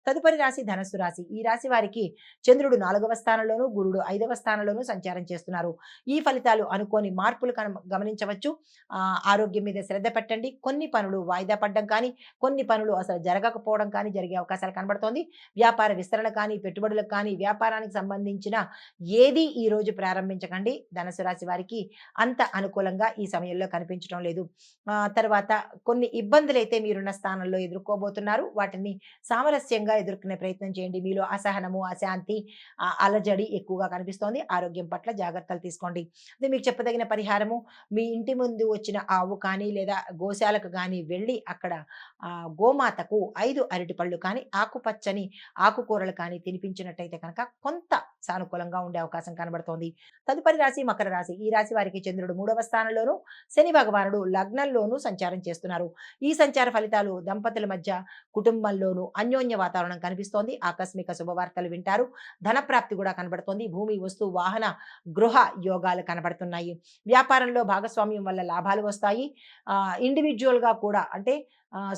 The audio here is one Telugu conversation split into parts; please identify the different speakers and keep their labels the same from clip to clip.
Speaker 1: తదుపరి రాశి ధనస్సు రాశి. ఈ రాశి వారికి చంద్రుడు 4వ స్థానంలోను, గురుడు 5వ స్థానంలోను సంచారం చేస్తున్నారు. ఈ ఫలితాలు అనుకోని మార్పులు గమనించవచ్చు. ఆరోగ్యం మీద శ్రద్ధ పెట్టండి. కొన్ని పనులు వాయిదా పడడం కానీ, కొన్ని పనులు అసలు జరగకపోవడం కానీ జరిగే అవకాశాలు కనబడుతోంది. వ్యాపార విస్తరణ కానీ, పెట్టుబడులకు కానీ, వ్యాపారానికి సంబంధించిన ఏది ఈ రోజు ప్రారంభించకండి. ధనుసు రాశి వారికి అంత అనుకూలంగా ఈ సమయంలో కనిపించడం లేదు. తర్వాత కొన్ని ఇబ్బందులు అయితే మీరున్న స్థానంలో ఎదుర్కోబోతున్నారు. వాటిని సామరస్యంగా ఎదుర్కొనే ప్రయత్నం చేయండి. మీలో అసహనము, అశాంతి, అలజడి ఎక్కువగా కనిపిస్తోంది. ఆరోగ్యం పట్ల జాగ్రత్తలు తీసుకోండి. అదే మీకు చెప్పదగిన పరిహారము, మీ ఇంటి ముందు వచ్చిన ఆవు కానీ లేదా గోశాలకు కానీ వెళ్ళి అక్కడ గోమాతకు 5 అరటిపళ్ళు కానీ, ఆకుపచ్చని ఆకుకూరలు కానీ తినిపించినట్టయితే కనుక కొంత సానుకూలంగా ఉండే అవకాశం కనబడుతోంది. తదుపరి రాశి మకర రాశి. ఈ రాశి వారికి చంద్రుడు 3వ స్థానంలోను, శని భగవానుడు లగ్నంలోనూ సంచారం చేస్తున్నారు. ఈ సంచార ఫలితాలు దంపతుల మధ్య, కుటుంబంలోనూ అన్యోన్య వాతావరణం కనిపిస్తోంది. ఆకస్మిక శుభవార్తలు వింటారు. ధనప్రాప్తి కూడా కనబడుతోంది. భూమి, వస్తు, వాహన, గృహ యోగాలు కనబడుతున్నాయి. వ్యాపారంలో భాగస్వామ్యం వల్ల లాభాలు వస్తాయి. ఇండివిజువల్గా కూడా అంటే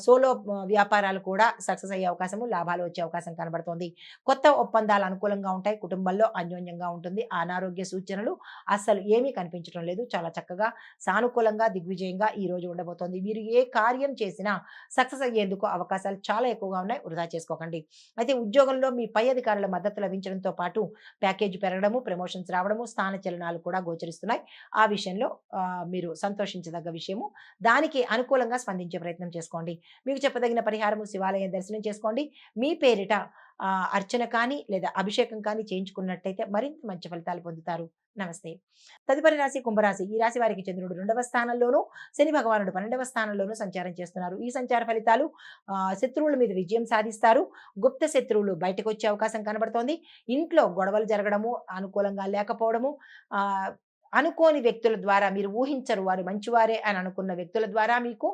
Speaker 1: సోలో వ్యాపారాలు కూడా సక్సెస్ అయ్యే అవకాశము, లాభాలు వచ్చే అవకాశం కనబడుతోంది. కొత్త ఒప్పందాలు అనుకూలంగా ఉంటాయి. కుటుంబంలో అన్యోన్యంగా ఉంటుంది. అనారోగ్య సూచనలు అస్సలు ఏమీ కనిపించడం లేదు. చాలా చక్కగా సానుకూలంగా దిగ్విజయంగా ఈ రోజు ఉండబోతోంది. మీరు ఏ కార్యం చేసినా సక్సెస్ అయ్యేందుకు అవకాశాలు చాలా ఎక్కువగా ఉన్నాయి. వృధా చేసుకోకండి. అయితే ఉద్యోగంలో మీ పై అధికారుల మద్దతు లభించడంతో పాటు ప్యాకేజ్ పెరగడము, ప్రమోషన్స్ రావడము, స్థాన చలనాలు కూడా గోచరిస్తున్నాయి. ఆ విషయంలో మీరు సంతోషించదగ్గ విషయము. దానికి అనుకూలంగా స్పందించే ప్రయత్నం చేసుకోండి. మీకు చెప్పదగిన పరిహారము, శివాలయం దర్శనం చేసుకోండి. మీ పేరిట అర్చన కానీ లేదా అభిషేకం కానీ చేయించుకున్నట్టయితే మరింత మంచి ఫలితాలు పొందుతారు. నమస్తే. తదుపరి రాశి కుంభరాశి. ఈ రాశి వారికి చంద్రుడు 2వ స్థానంలోను, శని భగవానుడు 12వ స్థానంలోనూ సంచారం చేస్తున్నారు. ఈ సంచార ఫలితాలు శత్రువుల మీద విజయం సాధిస్తారు. గుప్త శత్రువులు బయటకు వచ్చే అవకాశం కనబడుతోంది. ఇంట్లో గొడవలు జరగడము, అనుకూలంగా లేకపోవడము, అనుకోని వ్యక్తుల ద్వారా, మీరు ఊహించరు వారు మంచివారే అని అనుకున్న వ్యక్తుల ద్వారా మీకు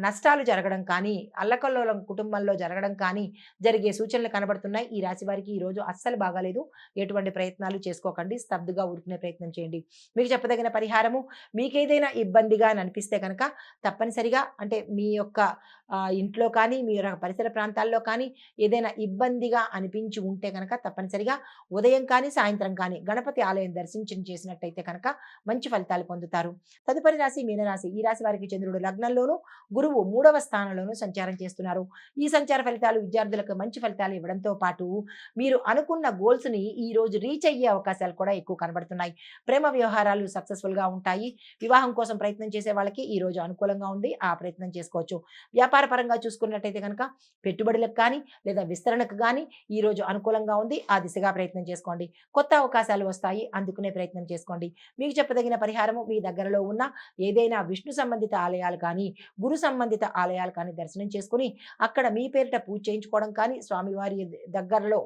Speaker 1: నష్టాలు జరగడం కానీ, అల్లకల్లోలం కుటుంబంలో జరగడం కానీ జరిగే సూచనలు కనబడుతున్నాయి. ఈ రాశి వారికి ఈ రోజు అస్సలు బాగాలేదు. ఎటువంటి ప్రయత్నాలు చేసుకోకండి. స్తబ్దుగా ఊరుకునే ప్రయత్నం చేయండి. మీకు చెప్పదగిన పరిహారము, మీకేదైనా ఇబ్బందిగా అని అనిపిస్తే కనుక తప్పనిసరిగా అంటే మీ యొక్క ఇంట్లో కానీ, మీ పరిసర ప్రాంతాల్లో కానీ ఏదైనా ఇబ్బందిగా అనిపించి ఉంటే కనుక తప్పనిసరిగా ఉదయం కానీ, సాయంత్రం కానీ గణపతి ఆలయం దర్శించి చేసినట్టయితే కనుక మంచి ఫలితాలు పొందుతారు. తదుపరి రాశి మీనరాశి. ఈ రాశి వారికి చంద్రుడు లగ్నంలోను, గురువు 3వ స్థానంలోనూ సంచారం చేస్తున్నారు. ఈ సంచార ఫలితాలు విద్యార్థులకు మంచి ఫలితాలు ఇవ్వడంతో పాటు మీరు అనుకున్న గోల్స్ ని ఈ రోజు రీచ్ అయ్యే అవకాశాలు కూడా ఎక్కువ కనబడుతున్నాయి. ప్రేమ వ్యవహారాలు సక్సెస్ఫుల్ గా ఉంటాయి. వివాహం కోసం ప్రయత్నం చేసే వాళ్ళకి ఈ రోజు అనుకూలంగా ఉంది. ఆ ప్రయత్నం చేసుకోవచ్చు. వ్యాపార పరంగా చూసుకున్నట్టయితే కనుక పెట్టుబడులకు కానీ లేదా విస్తరణకు కానీ ఈ రోజు అనుకూలంగా ఉంది. ఆ దిశగా ప్రయత్నం చేసుకోండి. కొత్త అవకాశాలు వస్తాయి. అందుకునే ప్రయత్నం చేసుకోండి. మీకు చెప్పదగిన పరిహారము, మీ దగ్గరలో ఉన్న ఏదైనా విష్ణు సంబంధిత ఆలయాలు కానీ, గురు సంబంధిత ఆలయాలు కానీ దర్శనం చేసుకుని అక్కడ మీ పేరిట పూజ చేయించుకోవడం కానీ, స్వామివారి దగ్గరలో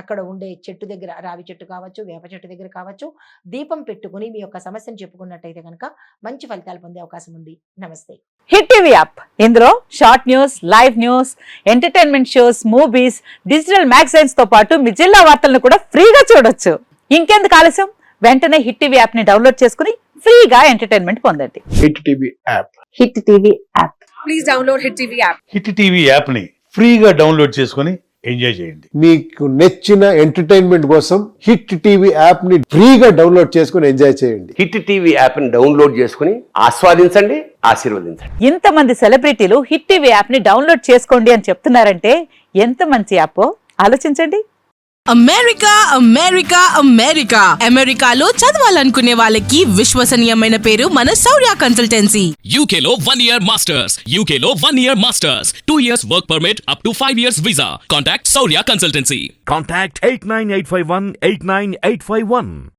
Speaker 1: అక్కడ ఉండే చెట్టు దగ్గర, రావి చెట్టు కావచ్చు, వేప చెట్టు దగ్గర కావచ్చు, దీపం పెట్టుకుని మీ యొక్క సమస్యను చెప్పుకున్నట్టయితే కనుక మంచి ఫలితాలు పొందే అవకాశం ఉంది. నమస్తే.
Speaker 2: హిట్ టీవీ యాప్, ఇందులో short news, live news, entertainment shows, movies, digital magazines తో పాటు మీ జిల్లా వార్తలను కూడా ఫ్రీగా చూడొచ్చు. ఇంకెందుకు ఆలస్యం, వెంటనే హిట్ టీవీ యాప్ ని డౌన్లోడ్ చేసుకుని ఫ్రీగా ఎంటర్టైన్మెంట్ పొందండి.
Speaker 3: Hit TV app.
Speaker 2: Hit TV app.
Speaker 4: Please download hit TV app.
Speaker 5: Hit TV app ని ఫ్రీగా డౌన్లోడ్ చేసుకుని ఎంజాయ్ చేయండి.
Speaker 3: మీకు నచ్చిన ఎంటర్టైన్మెంట్ కోసం హిట్ టీవీ యాప్ ని ఫ్రీగా డౌన్లోడ్ చేసుకుని ఎంజాయ్ చేయండి.
Speaker 6: హిట్ టీవీ యాప్ ని డౌన్లోడ్ చేసుకుని ఆస్వాదించండి, ఆశీర్వదించండి.
Speaker 2: ఇంతమంది సెలబ్రిటీలు హిట్ టీవీ యాప్ ని డౌన్లోడ్ చేసుకోండి అని చెప్తున్నారంటే ఎంత మంచి యాప్ ఆలోచించండి.
Speaker 4: అమెరికా అమెరికా అమెరికా అమెరికాలో చదవాలనుకునే వాళ్ళకి విశ్వసనీయమైన పేరు మన శౌర్య కన్సల్టెన్సీ.
Speaker 7: UK లో 1 year masters. UK లో 1 year masters. 2 years work permit up to 5 years visa. Contact Saurya Consultancy.
Speaker 8: Contact 89851 89851.